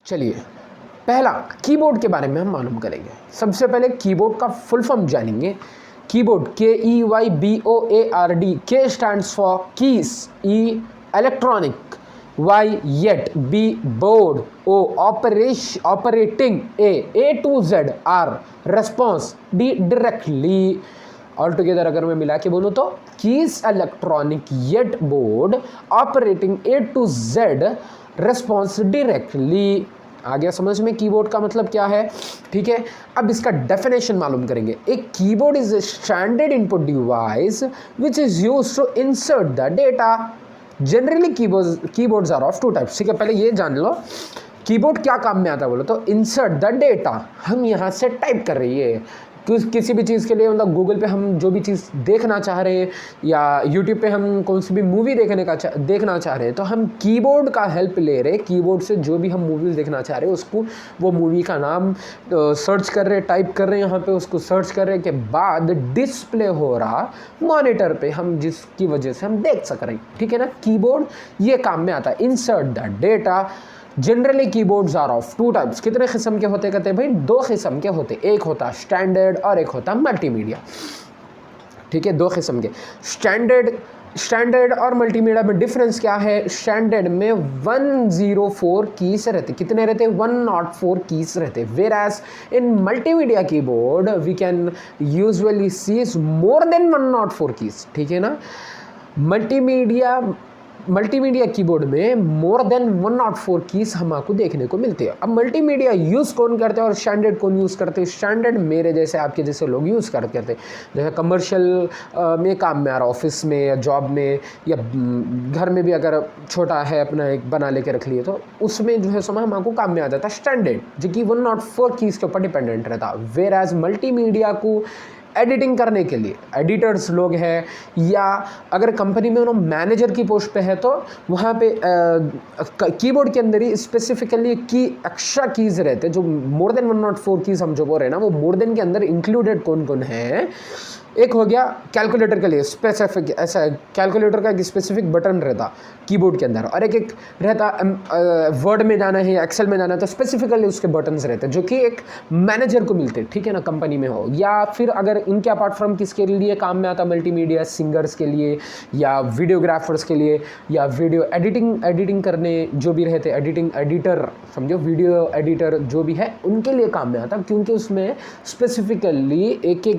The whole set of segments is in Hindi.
चलिए, पहला कीबोर्ड के बारे में हम मालूम करेंगे। सबसे पहले कीबोर्ड का फुल फॉर्म जानेंगे। कीबोर्ड KEYBOARD, के stands for keys, E electronic, Y yet, B board, O operating, A to Z, R response, D directly। All together अगर मैं मिला के बोलूँ तो कीज इलेक्ट्रॉनिक, येट board, operating, A to Z, response directly. आ गया समझ में कीबोर्ड का मतलब क्या है? ठीक है, अब इसका डेफिनेशन मालूम करेंगे। एक keyboard is a standard input device which is used to insert the data. Generally keyboards are of two types. ठीक है, पहले ये जान लो कीबोर्ड क्या काम में आता है। बोलो तो इंसर्ट द डेटा, हम यहाँ से टाइप कर रही है किसी भी चीज़ के लिए, मतलब गूगल पे हम जो भी चीज़ देखना चाह रहे हैं या यूट्यूब पे हम कौन सी भी मूवी देखना चाह रहे हैं, तो हम कीबोर्ड का हेल्प ले रहे हैं। कीबोर्ड से जो भी हम मूवीज़ देखना चाह रहे हैं उसको, वो मूवी का नाम सर्च कर रहे हैं, टाइप कर रहे हैं यहाँ पे, उसको सर्च कर रहे के बाद डिस्प्ले हो रहा मॉनिटर पे, हम जिसकी वजह से हम देख सक रहे हैं। ठीक है ना, कीबोर्ड ये काम में आता है, insert the data. Generally keyboards are of two types. कितने किस्म के होते कहते हैं भाई? दो किस्म के होते, एक होता स्टैंडर्ड और एक होता मल्टीमीडिया। ठीक है, दो किस्म के। स्टैंडर्ड और मल्टीमीडिया में डिफरेंस क्या है? स्टैंडर्ड में 104 कीज रहते। कितने रहते? 104 कीज रहते। Whereas in multimedia keyboard we can usually see more than 104 keys. ठीक है ना, मल्टीमीडिया कीबोर्ड में मोर देन 104 कीज हमको देखने को मिलते हैं। अब मल्टीमीडिया यूज़ कौन करते हैं और स्टैंडर्ड कौन यूज़ करते हैं? स्टैंडर्ड मेरे जैसे, आपके जैसे लोग यूज़ करते हैं, जैसे कमर्शियल में काम में आ रहा, ऑफिस में या जॉब में या घर में भी अगर छोटा है अपना एक बना लेके रख लिए, तो उसमें जो है समय हमको काम में आ जाता है स्टैंडर्ड, जो कि 104 कीज़ के ऊपर डिपेंडेंट रहता। वेयर एज मल्टीमीडिया को एडिटिंग करने के लिए एडिटर्स लोग हैं, या अगर कंपनी में उन्होंने मैनेजर की पोस्ट पे है तो वहाँ पे कीबोर्ड के अंदर ही स्पेसिफिकली एक्स्ट्रा कीज़ रहते हैं, जो मोर देन 104 कीज़ हम जो बोल रहे हैं ना, वो मोर देन के अंदर इंक्लूडेड कौन कौन है। एक हो गया कैलकुलेटर के लिए स्पेसिफिक, ऐसा कैलकुलेटर का एक स्पेसिफिक बटन रहता कीबोर्ड के अंदर, और एक रहता वर्ड में जाना है या एक्सेल में जाना है तो स्पेसिफिकली उसके बटन्स रहते हैं, जो कि एक मैनेजर को मिलते हैं। ठीक है ना, कंपनी में हो, या फिर अगर इनके अपार्ट फ्रॉम किसके लिए काम में आता मल्टीमीडिया? सिंगर्स के लिए या वीडियोग्राफर्स के लिए, या वीडियो एडिटिंग करने जो भी रहते, एडिटर समझो, वीडियो एडिटर जो भी है उनके लिए काम में आता, क्योंकि उसमें स्पेसिफिकली एक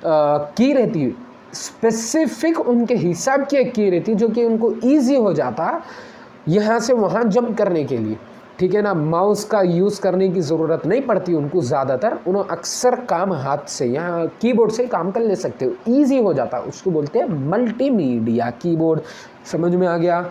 की रहती है, स्पेसिफिक उनके हिसाब की एक की रहती, जो कि उनको ईजी हो जाता यहाँ से वहाँ जंप करने के लिए। ठीक है ना, माउस का यूज़ करने की ज़रूरत नहीं पड़ती उनको ज़्यादातर, उन्होंने अक्सर काम हाथ से यहाँ कीबोर्ड से काम कर ले सकते हो, ईजी हो जाता, उसको बोलते हैं मल्टीमीडिया कीबोर्ड। समझ में आ गया?